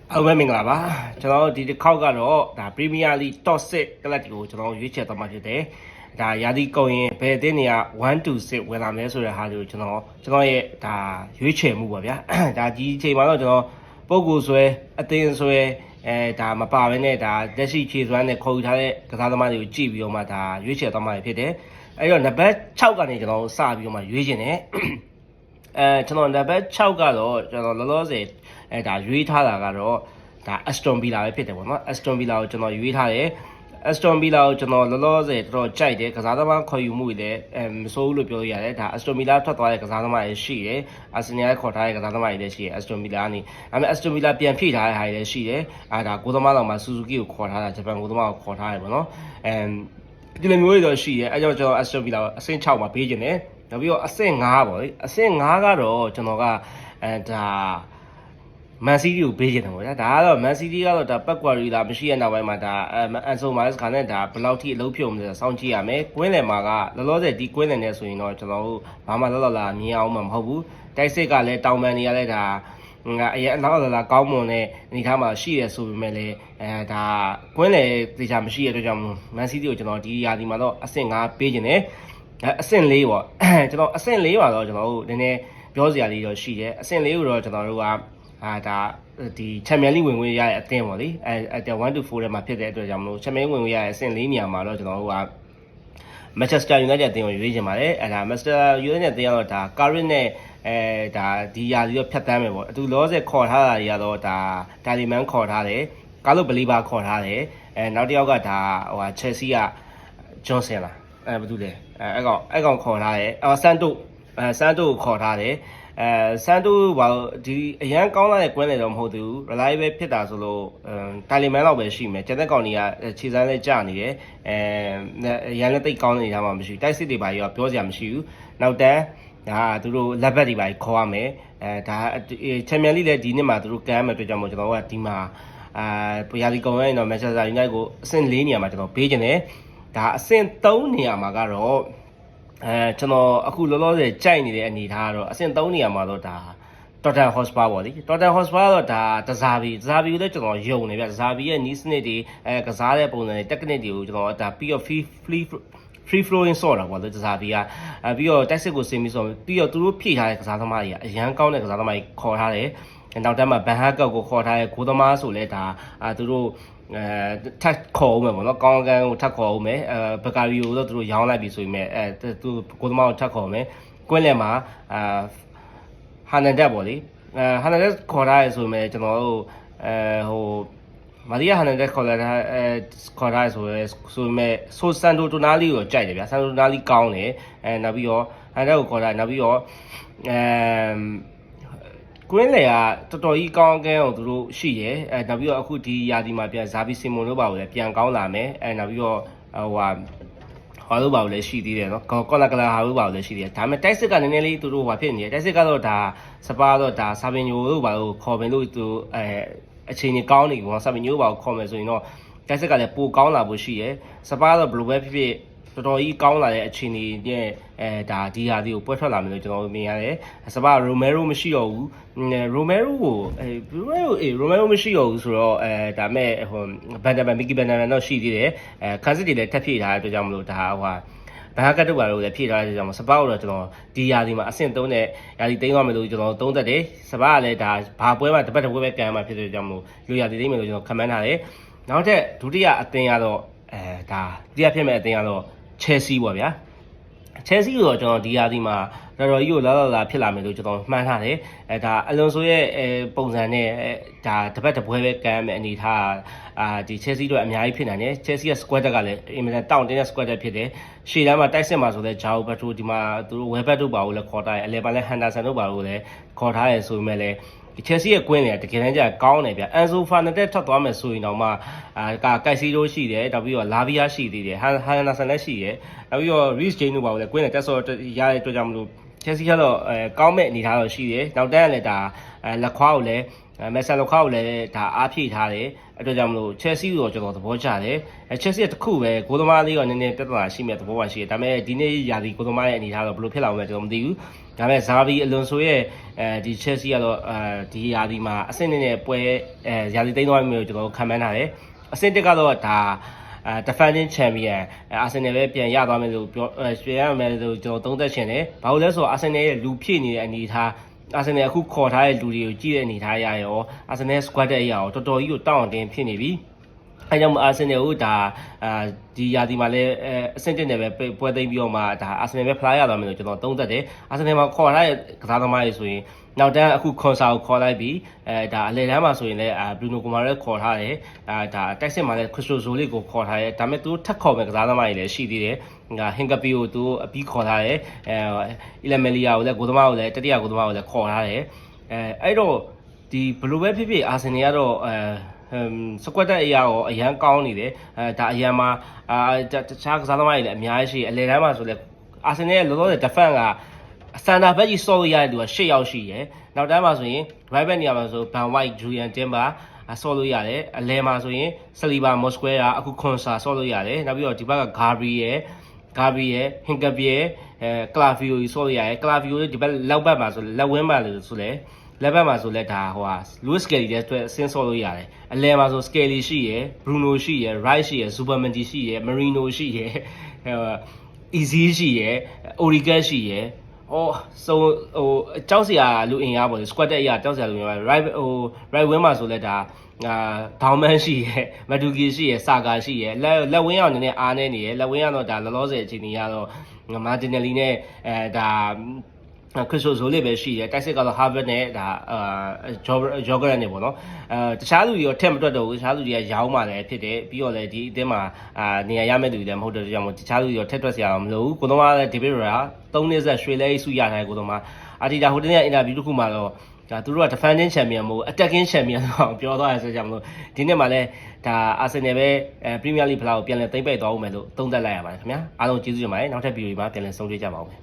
အားလုံးပဲမင်္ဂလာပါကျွန်တော်ဒီတစ်ခေါက်ကတော့ဒါ Premier League Top 6 ကလပ်တွေကိုကျွန်တော်ရွေးချယ်သွားမှာဖြစ်တယ်ဒါရာသီကုန်ရင်ဘယ်အသင်းတွေက1 to 6ဝင်လာမလဲဆိုတဲ့ဟာတွေကိုကျွန်တော်ရဲ့ဒါရွေးချယ်မှုပါဗျာဒါဒီအချိန်မှာတော့ကျွန်တော်ပုံကိုဆွဲအသင်းဆွဲဒါမပါဘဲနဲ့ဒါလက်ရှိခြေစွမ်းနဲ့ခေါ်ယူထားတဲ့ကစားသမားတွေကိုကြည့်ပြီးတော့မှဒါရွေးချယ်သွားမှာဖြစ်တယ်အဲ့တော့နံပါတ်6ကနေကျွန်တော်စပြီးတော့မှရွေးချယ်တယ်ကျွန်တော်နံပါတ်6ကတော့ကျွန်တော်လောလောဆယ်ဒါရွေးထားတာကတော့ဒါ Aston Villa ပဲဖြစ်တယ်ပေါ့နော် Aston Villa ကိုကျွန်တော်ရွေးထားတယ် Aston Villa ကိုကျွန်တော်လောလောဆယ်တော်တော်ကြိုက်တယ်ကစားသမားခေါ်ယူမှုတွေလည်းမစိုးဘူးလို့ပြောလို့ရတယ်ဒါ Aston Villa ထွက်သွားတဲ့ကစားသမားတွေရှိတယ် Arsenal ခေါ်ထားတဲ့ကစားသမားတွေလည်းရှိတယ် Aston Villa ကနေဒါပေမဲ့ Aston Villa ပြန်ဖြည့်ထားတဲ့ဟာတွေလည်းရှိတယ်ဒါကိုသမားတော်မှာ Suzuki ကိုခေါ်ထားတာဂျပန်ကိုသမားကိုခေါ်ထားတယ်ပေါ့နော်ဒီလိုမျိုးတွေတော့ရှိတယ်အဲကြောင့်ကျွန်တော် Aston Villa ကိုအဆင့်6မှာပေးခြင်းတယ်နောက်ပြီးတော့အဆင့်5ပေါ့လေအဆင့်5ကတော့ကျွန်တော်ကဒါMan City ကိုပေးချင်တယ်ပေါ့ဗျာဒါကတော့ Man City ကတော့ဒါပတ်ကွာရီလာမရှိတဲ့နောက်ပိုင်းမှာဒါအန်ဆိုမာစ်ခါနဲ့ဒါဘယ်လောက်ထိအလုပ်ဖြုံမလဲစောင့်ကြည့်ရမယ်ကွင်းလယ်မှာကလောလောဆယ်ဒီကွင်းလယ်နဲ့ဆိုရင်တော့ကျွန်တော်တို့ဘာမှလောက်လာမြင်အောင်မှမဟုတ်ဘူးတိုက်စစ်ကလည်းတောင်ပန်တွေကလည်းဒါအရင်အနောက်လာကောင်းမွန်တဲ့အနေထားမှာရှိရဆိုပေမဲ့လည်းဒါကွင်းလယ်တေချာမရှိတဲ့အတွက်ကြောင့် Man City ကိုကျွန်တော်ဒီရာသီမှာတော့အဆင့်5ပေးချင်တယ်အဆင့်4ပေါ့ကျွန်တော်အဆင့်4ပါတော့ကျွန်တော်တို့နည်းနည်းပြောစရာလေးတော့ရှိတယ်အဆင့်4ကိုတော့ကျွန်တော်တို့ကဒါဒီ Champions League ဝင်ခွင့်ရတဲ့အသင်းပေါ့လေ1 to 4ထဲမှာဖြစ်တဲ့အတွက်ကြောင့်မလို့ Champions League ဝင်ခွင့်ရတဲ့အဆင့်4နေရာမှာတော့ကျွန်တော်တို့က Manchester United အသင်းကိုရွေးချင်ပါတယ်ဒါ Manchester United အသင်းကတော့ဒါ Carrick နဲ့ဒါဒီရာသီတော့ဖြတ်တန်းမယ်ပေါ့အတူလောဆယ်ခေါ်ထားတာတွေကတော့ဒါ Talisman ခေါ်ထားတယ်ကာလို့ဘလီဘာခေါ်ထားတယ်နောက်တစ်ယောက်ကဒါဟို Chelsea က Johnson လားဘာတူလဲအဲ့ကောင်ခေါ်ထားတယ်ဆန်တိုကိုခေါ်ထားတယ်ဆန်တိုဘာဒီအရန်ကောင်းလာတဲ့ကွင်းလေတော့မဟုတ်သေးဘူး reliable ဖြစ်တာဆိုလို့တာလီမန်လောက်ပဲရှိမယ်ကျန်တဲ့ကောင်တွေကခြေစမ်းလေးကျနေတယ်ရန်လည်းတိတ်ကောင်းနေတာမှမရှိဘူးတိုက်စစ်တွေပါရောပြောစရာမရှိဘူးနောက်တန်းဒါသူတို့လက်ဘက်တွေပါခေါ်ရမယ်ဒါချန်ပီယံလိလည်းဒီနှစ်မှာသူတို့ကမ်းမယ်တွေ့ကြမို့ကျွန်တော်ကဒီမှာရာသီကုန်ရရင်တော့ Manchester United ကိုအဆင့်4နေရာမှာကျွန်တော်ပေးခြင်းတယ်ဒါအဆင့်3နေရာမှာကတော့ကျွန်တော်အခုလောလောဆယ်ကြိုက်နေတဲ့အနေထားကတော့အဆင့်3နေရာမှာတော့ဒါ Tottenham Hotspur ပေါ့လေ Tottenham Hotspur ကတော့ဒါတစားပြီးကိုလည်းကျွန်တော်ယုံနေဗျတစားပြီးရဲ့နီးစနစ်တွေကစားတဲ့ပုံစံတွေ technique တွေကိုကျွန်တော်ဒါပြီးတော့ free flowing ဆော့တာပေါ့လေတစားပြီးပြီးတော့ tactic ကိုစင်ပြီးဆော့ပြီးတော့သူတို့ဖြည့်ထားတဲ့ကစားသမားတွေကအရန်ကောင်းတဲ့ကစားသမားတွေခေါ်ထားတယ်နောက်တန်းမှာဘန်ဟာကောက်ကိုခေါ်ထားတဲ့ဂိုးသမားဆိုလဲဒါသူတို့ထပ်ခေါ်အောင်မယ်ပေါ့နော်ကောင်းကန်းကိုထပ်ခေါ်အောင်မယ်ဘကာရီယိုတော့သူတို့ရောင်းလိုက်ပြီဆိုရင်သူကိုသမားကိုထပ်ခေါ်မယ်ကွင်းလယ်မှာဟာနန်ဒက်ပေါ့လေဟာနန်ဒက်ခေါ်ထားရဆိုရင်ကျွန်တော်တို့ဟိုမာရီယာဟာနန်ဒက်ခေါ်ထားခေါ်ထားဆိုရင်ဆိုဆန်တိုတိုနာလီကိုကြိုက်တယ်ဗျာဆန်တိုတိုနာလီကောင်းတယ်နောက်ပြီးတော့ဟာနန်ဒက်ကိုခေါ်ထားနောက်ပြီးတော့ကွင်းလေကတော်တော်ကြီးကောင်းကန်းအောင်သူတို့ရှိရယ်နောက်ပြီးတော့အခုဒီရာသီမှာပြန်ဇာဘီစီမွန်တို့ပါကိုလည်းပြန်ကောင်းလာမယ်နောက်ပြီးတော့ဟိုတို့ပါကိုလည်းရှိသေးတယ်နော်ကော်လာကလာဟာတို့ပါကိုလည်းရှိသေးတယ်ဒါပေမဲ့တိုက်စစ်ကနည်းနည်းလေးသူတို့ဟိုဖြစ်နေတယ်တိုက်စစ်ကတော့ဒါစပါတော့ဒါဆာဘင်ညိုတို့ပါကိုခေါ်မယ်လို့သူအခြေအနေကောင်းနေပြီပေါ့ဆာဘင်ညိုပါကိုခေါ်မယ်ဆိုရင်တော့တိုက်စစ်ကလည်းပိုကောင်းလာဖို့ရှိရယ်စပါတော့ဘယ်လိုပဲဖြစ်ဖြစ်တော်တော်ကြီးကောင်းလာတဲ့အခြေအနေနဲ့ဒါဒီဟာဒီကိုပွဲထွက်လာမယ်လို့ကျွန်တော်မြင်ရတယ်စပါရိုမဲရိုမရှိတော့ဘူးရိုမဲရိုကိုရိုမဲရိုမရှိတော့ဘူးဆိုတော့ဒါမဲ့ဟိုဘန်ဒမန်မီကီဘန်ဒမန်တော့ရှိသေးတယ်ခန်းစစ်တွေလည်းထပ်ဖြည့်ထားတဲ့အတွက်ကြောင့်မလို့ဒါဟိုဘန်ကတ်တို့ပါလို့လည်းဖြည့်ထားတဲ့အတွက်ကြောင့်စပါတော့ကျွန်တော်ဒီရာဒီမှာအဆင့်3နဲ့ရာဒီသိမ်းသွားမယ်လို့ကျွန်တော်သုံးသပ်တယ်စပါကလည်းဒါဘာပွဲမှာတစ်ပတ်တစ်ပွဲပဲကန်မှာဖြစ်တဲ့ကြောင့်မလို့လူရာဒီသိမ်းမယ်လို့ကျွန်တော်ခန့်မှန်းထားတယ်နောက်ထပ်ဒုတိယအသင်းကတော့ဒါဒုတိယဖြစ်မဲ့အသင်းကတော့Chelsea ပေါ့ဗျာ Chelsea ကိုတော့ကျွန်တော်ဒီရာသီမှာတော်တော်ကြီးကိုလာဖြစ်လာမယ်လို့ကျွန်တော်မှန်းထားတယ်ဒါအလွန်ဆိုရဲ့ပုံစံနဲ့ဒါတစ်ပတ်တစ်ပွဲပဲကမ်းမယ်အနေထားဒီ Chelsea တို့အများကြီးဖြစ်နိုင်တယ် Chelsea ရဲ့ squad ကလည်းအင်မတန်တောင့်တင်းတဲ့ squad ဖြစ်တယ်ရှေ့တန်းမှာတိုက်စစ်မှာဆိုတဲ့ဂျာအိုဘတ်တိုဒီမှာသူတို့ဝဲဘတ်တို့ပါလို့လည်းခေါ်ထားတယ်အလဲပါလဲဟန်ဒါဆန်တို့ပါလို့လည်းခေါ်ထားတယ်ဆိုပေမဲ့လည်းChelsea ရဲ့ကွင်းတွေကတကယ်တမ်းကျကောင်းတယ်ဗျအန်ဆိုဖာနတက်ထွက်သွားမယ်ဆိုရင်တော့မှကိုက်စီရိုရှိတယ်နောက်ပြီးတော့လာဗီယာရှိသေးတယ်ဟာနာဆန်လည်းရှိတယ်နောက်ပြီးတော့ Reece James တို့ပါလို့လည်းကွင်းတွေတက်ဆော့ရတဲ့အတွက်ကြောင့်မလို့Chelsea ကတော့ကောင်းမဲ့အနေထားတော့ရှိတယ်နောက်တန်းကလည်းဒါလက်ခွားကိုလည်း မယ်ဆန်လိုခါကိုလည်းဒါအားဖြည့်ထားတယ်အတွက်ကြောင့်မလို့ Chelsea ကိုကျွန်တော်သဘောကျတယ်Chelsea တစ်ခုပဲဂိုးသမားလေးကနည်းနည်းပြဿနာရှိမဲ့သဘောပါရှိတယ်ဒါပေမဲ့ဒီနေ့ရာသီဂိုးသမားရဲ့အနေအထားတော့ဘယ်လိုဖြစ်လာမလဲကျွန်တော်မသိဘူးဒါပေမဲ့ဇာဗီအလွန်ဆိုရဲ့ဒီ Chelsea ကတော့ဒီရာသီမှာအဆင့်နဲ့ပွဲရာသီသိမ်းသွားပြီလို့ကျွန်တော်ခံမှန်းထားတယ်အဆင့်1ကတော့ဒါdefending champion Arsenal ပဲပြန်ရသွားမယ်လို့ပြောပြန်ရမယ်လို့ကျွန်တော်သုံးသပ်ချင်တယ်ဘာလို့လဲဆိုတော့ Arsenal ရဲ့လူဖြည့်နေတဲ့အနေအထား Arsenal အခုခေါ်ထားတဲ့လူတွေကိုကြည့်တဲ့အနေအထားရရော Arsenal squad ရဲ့အရာကိုတော်တော်ကြီးကိုတောင်းတင်ဖြစ်နေပြီအဲကြောင့် Arsenal ကိုဒါဒီရာသီမှာလည်းအဆင့်1နဲ့ပဲပွဲသိမ်းပြီးတော့မှဒါ Arsenal ပဲဖလားရသွားမယ်လို့ကျွန်တော်သုံးသပ်တယ် Arsenal မှာခေါ်ထားတဲ့ကစားသမားတွေဆိုရင်နောက်တန်းအခုခွန်ဆာကိုခေါ်လိုက်ပြီးဒါအလယ်တန်းမှာဆိုရင်လည်းဘရူနိုကိုမာရက်ခေါ်ထားတယ်ဒါတိုက်စစ်မှာလည်းခရစ်စတိုဇိုလစ်ကိုခေါ်ထားတယ်ဒါပေမဲ့သူထပ်ခေါ်မဲ့ကစားသမားတွေလည်းရှိသေးတယ်ဟင်ကပီကိုသူအပြီးခေါ်ထားတယ်အီလမီလီယာကိုလည်းဂိုးသမားကိုလည်းတတိယဂိုးသမားကိုလည်းခေါ်ထားတယ်အဲ့တော့ဒီဘလိုပဲဖြစ်ဖြစ်အာဆင်နယ်ကတော့စကွက်တက်အရာကိုအရန်ကောင်းနေတယ်ဒါအရန်မှာတခြားကစားသမားတွေလည်းအများကြီးရှိအလယ်တန်းမှာဆိုလည်းအာဆင်နယ်ရဲ့လောလောဆယ် defense ကစန်တာဘက်ကြီးစောလို့ရတဲ့သူက10ယောက်ရှိရယ်နောက်တန်းမှာဆိုရင် right back နေရာမှာဆိုဘန်ဝိုက်ဂျူလီယန်တင်ဘာဆော့လို့ရတယ်အလဲမှာဆိုရင်ဆလီဘာမော်စကွဲရာအခုခွန်ဆာဆော့လို့ရတယ်နောက်ပြီးတော့ဒီဘက်ကဂါဘရီရဲ့ဟင်ကပီရဲ့ကလာဖီယိုကြီးဆော့လို့ရတယ်ကလာဖီယိုဒီဘက်လောက်ဘက်မှာဆိုလက်ဝင်းမှာလို့ဆိုလဲလက်ဘက်မှာဆိုလဲဒါဟိုဟာလူးစကယ်လီတဲ့အတွက်အဆင်းဆော့လို့ရတယ်အလဲမှာဆိုစကယ်လီရှိရယ်ဘရူနိုရှိရယ်ရိုက်ရှိရယ်ဇူပါမန်တီရှိရယ်မရီနိုရှိရယ်အီဇီရှိရယ်အိုရီကက်ရှိရယ်ဆိုကြောက်စရာလူအင်အားပေါ့ squad တဲ့အရာကြောက်စရာလူအင်အား right wing မှာဆိုလဲဒါဒေါင်းမန်ရှိရယ်မဒူကီရှိရယ်စာကာရှိရယ်လက်ဝင်းအောင်နည်းနည်းအားနေနေရယ်လက်ဝင်းကတော့ဒါလောလောဆယ်အချိန်ကြီးကတော့မာတင်နယ်လီနဲ့ဒါခရစ်စတိုဇိုလစ်ပဲရှိတယ်တိုက်စစ်ကတော့ဟာဗတ်နဲ့ဒါဂျောဂရန်နေပေါ့နော်တခြားလူတွေရောထက်မတွက်တော့ဘူးတခြားလူတွေကရောင်းမှလည်းဖြစ်တယ်ပြီးတော့လည်းဒီအတင်းမှာနေရာရမဲ့လူတွေလည်းမဟုတ်တဲ့ကြောင့်တခြားလူတွေရောထက်တွက်စရာမလိုဘူးကိုတော်ကလည်းဒေးဗစ်ရာ3နှစ်ဆက်ရွှေလဲစုရထားတဲ့ကိုတော်မှာအာတီတာဟိုတနေ့အင်တာဗျူးတစ်ခုမှာတော့ဒါသူတို့က defending champion မဟုတ် attacking champion တော့ပြောသွားရဆိုကြမလို့ဒီနေ့မှာလည်းဒါ Arsenal ပဲPremier League ဖလားကိုပြန်လည်သိမ်းပိုက်သွားဦးမယ်လို့သုံးသပ်လိုက်ရပါတယ်ခင်ဗျာအားလုံးကျေးဇူးတင်ပါတယ်နောက်ထပ်ဗီဒီယိုမှာပြန်လည်ဆုံတွေ့ကြပါဦးမယ်